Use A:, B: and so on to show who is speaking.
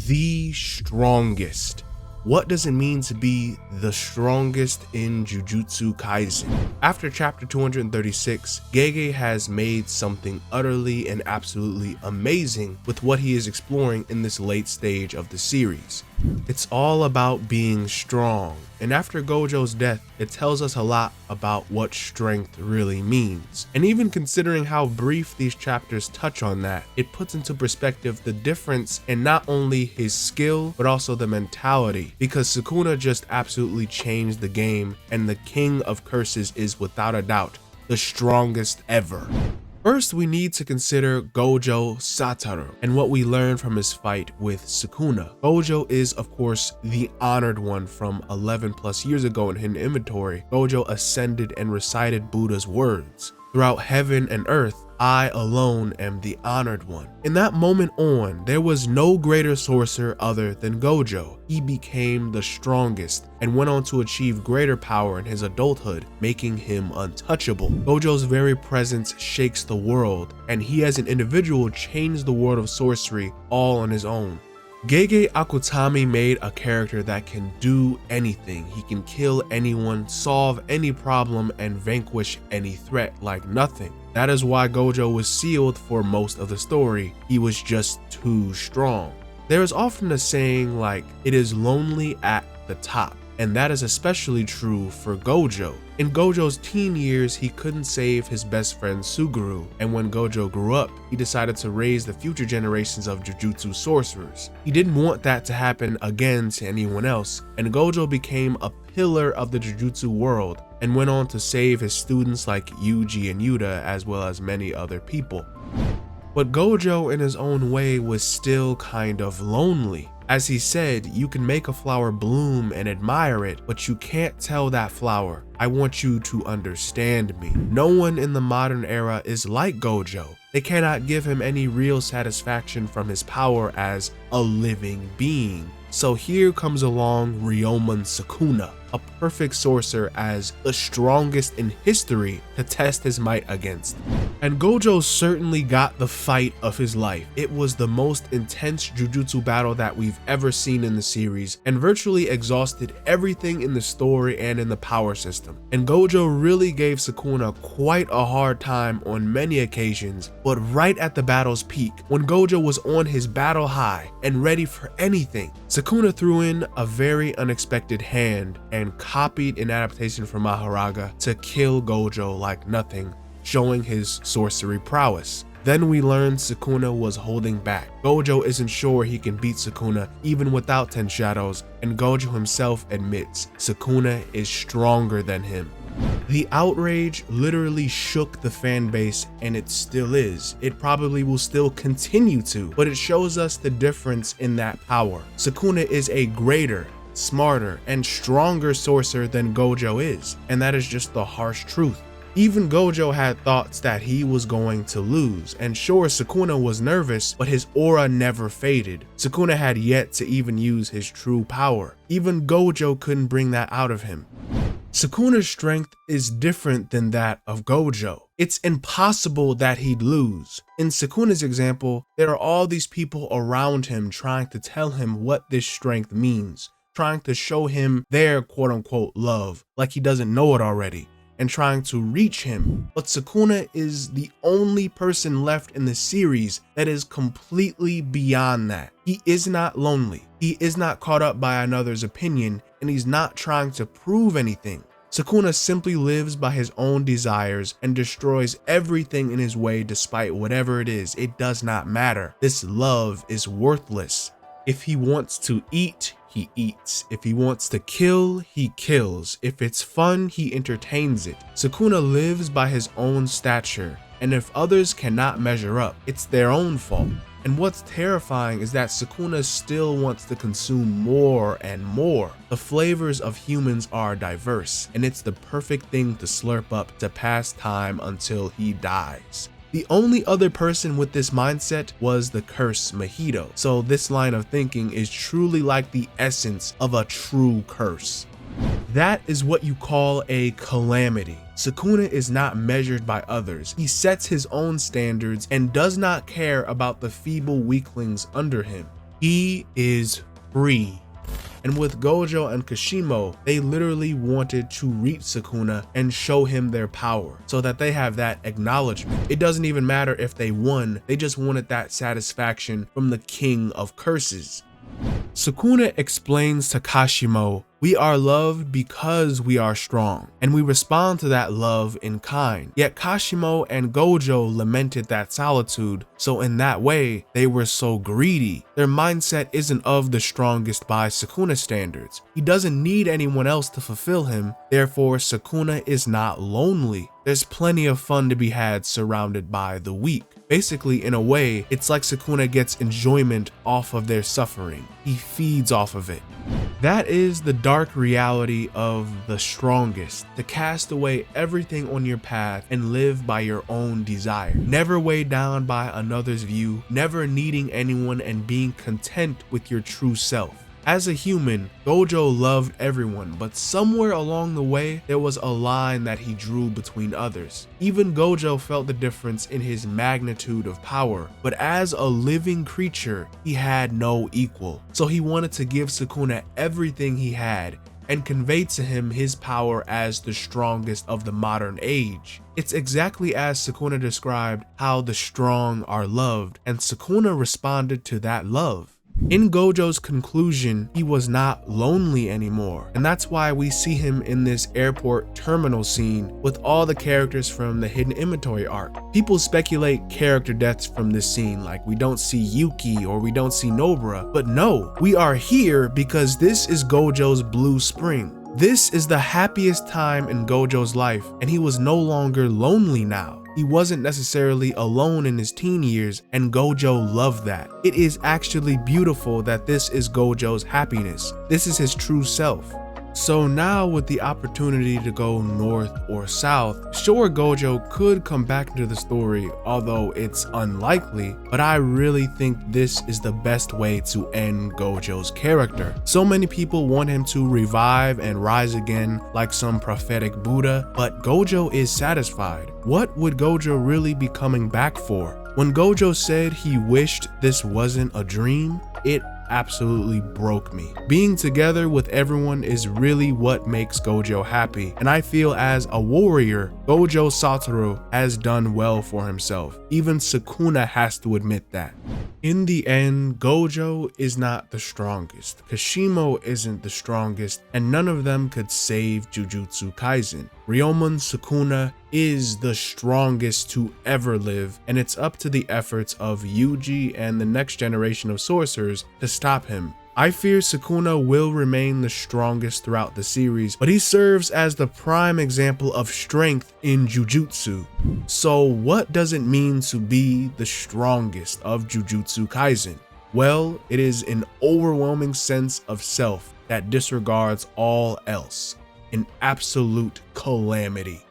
A: the strongest. What does it mean to be the strongest in Jujutsu Kaisen? After chapter 236, Gege has made something utterly and absolutely amazing with what he is exploring in this late stage of the series. It's all about being strong, and after Gojo's death, it tells us a lot about what strength really means. And even considering how brief these chapters touch on that, it puts into perspective the difference in not only his skill, but also the mentality, because Sakuna just absolutely changed the game, and the King of Curses is without a doubt the strongest ever. First, we need to consider Gojo Satoru and what we learn from his fight with Sakuna. Gojo is, of course, the honored one from 11 plus years ago in Hidden Inventory. Gojo ascended and recited Buddha's words. Throughout heaven and earth, I alone am the honored one. In that moment on, there was no greater sorcerer other than Gojo. He became the strongest and went on to achieve greater power in his adulthood, making him untouchable. Gojo's very presence shakes the world, and he as an individual changed the world of sorcery all on his own. Gege Akutami made a character that can do anything. He can kill anyone, solve any problem, and vanquish any threat like nothing. That is why Gojo was sealed for most of the story. He was just too strong. There is often a saying like, it is lonely at the top. And that is especially true for Gojo. In Gojo's teen years, he couldn't save his best friend Suguru, and when Gojo grew up, he decided to raise the future generations of Jujutsu sorcerers. He didn't want that to happen again to anyone else, and Gojo became a pillar of the Jujutsu world and went on to save his students like Yuji and Yuta, as well as many other people. But Gojo in his own way was still kind of lonely. As he said, you can make a flower bloom and admire it, but you can't tell that flower, I want you to understand me. No one in the modern era is like Gojo. They cannot give him any real satisfaction from his power as a living being. So here comes along Ryomon Sakuna, a perfect sorcerer as the strongest in history to test his might against. And Gojo certainly got the fight of his life. It was the most intense Jujutsu battle that we've ever seen in the series, and virtually exhausted everything in the story and in the power system. And Gojo really gave Sakuna quite a hard time on many occasions, but right at the battle's peak, when Gojo was on his battle high and ready for anything, Sakuna threw in a very unexpected hand and copied an adaptation from Maharaga to kill Gojo like nothing, showing his sorcery prowess. Then we learned Sakuna was holding back. Gojo isn't sure he can beat Sakuna even without 10 shadows, and Gojo himself admits Sakuna is stronger than him. The outrage literally shook the fan base, and it still is. It probably will still continue to, but it shows us the difference in that power. Sakuna is a greater, smarter, and stronger sorcerer than Gojo is, and that is just the harsh truth. Even Gojo had thoughts that he was going to lose, and sure, Sakuna was nervous, but his aura never faded. Sakuna had yet to even use his true power. Even Gojo couldn't bring that out of him. Sakuna's strength is different than that of Gojo. It's impossible that he'd lose. In Sakuna's example, there are all these people around him trying to tell him what this strength means, trying to show him their quote-unquote love, like he doesn't know it already, and trying to reach him. But Sakuna is the only person left in the series that is completely beyond that. He is not lonely. He is not caught up by another's opinion, and he's not trying to prove anything. Sakuna simply lives by his own desires and destroys everything in his way despite whatever it is. It does not matter. This love is worthless. If he wants to eat, he eats. If he wants to kill, he kills. If it's fun, he entertains it. Sakuna lives by his own stature, and if others cannot measure up, it's their own fault. And what's terrifying is that Sakuna still wants to consume more and more. The flavors of humans are diverse, and it's the perfect thing to slurp up to pass time until he dies. The only other person with this mindset was the curse Mahito, so this line of thinking is truly like the essence of a true curse. That is what you call a calamity. Sakuna is not measured by others. He sets his own standards and does not care about the feeble weaklings under him. He is free. And with Gojo and Kashimo, they literally wanted to reach Sakuna and show him their power so that they have that acknowledgement. It doesn't even matter if they won, they just wanted that satisfaction from the king of curses. Sakuna explains to Kashimo, "We are loved because we are strong," and we respond to that love in kind. Yet Kashimo and Gojo lamented that solitude, so in that way, they were so greedy. Their mindset isn't of the strongest by Sakuna standards. He doesn't need anyone else to fulfill him, therefore Sakuna is not lonely. There's plenty of fun to be had surrounded by the weak. Basically, in a way, it's like Sakuna gets enjoyment off of their suffering. He feeds off of it. That is the dark reality of the strongest, to cast away everything on your path and live by your own desire. Never weighed down by another's view, never needing anyone and being content with your true self. As a human, Gojo loved everyone, but somewhere along the way, there was a line that he drew between others. Even Gojo felt the difference in his magnitude of power, but as a living creature, he had no equal. So he wanted to give Sakuna everything he had and convey to him his power as the strongest of the modern age. It's exactly as Sakuna described how the strong are loved, and Sakuna responded to that love. In Gojo's conclusion, he was not lonely anymore, and that's why we see him in this airport terminal scene with all the characters from the Hidden Inventory arc. People speculate character deaths from this scene, like we don't see Yuki or we don't see Nobara, but no, we are here because this is Gojo's blue spring. This is the happiest time in Gojo's life, and he was no longer lonely now. He wasn't necessarily alone in his teen years, and Gojo loved that. It is actually beautiful that this is Gojo's happiness. This is his true self. So now with the opportunity to go north or south, sure, Gojo could come back into the story, although it's unlikely, but I really think this is the best way to end Gojo's character. So many people want him to revive and rise again like some prophetic Buddha, but Gojo is satisfied. What would Gojo really be coming back for? When Gojo said he wished this wasn't a dream, it absolutely broke me. Being together with everyone is really what makes Gojo happy, and I feel as a warrior, Gojo Satoru has done well for himself. Even Sakuna has to admit that. In the end, Gojo is not the strongest, Kashimo isn't the strongest, and none of them could save Jujutsu Kaisen. Ryomon Sakuna is the strongest to ever live, and it's up to the efforts of Yuji and the next generation of sorcerers to stop him. I fear Sakuna will remain the strongest throughout the series, but he serves as the prime example of strength in Jujutsu. So what does it mean to be the strongest of Jujutsu Kaisen? Well, it is an overwhelming sense of self that disregards all else. An absolute calamity.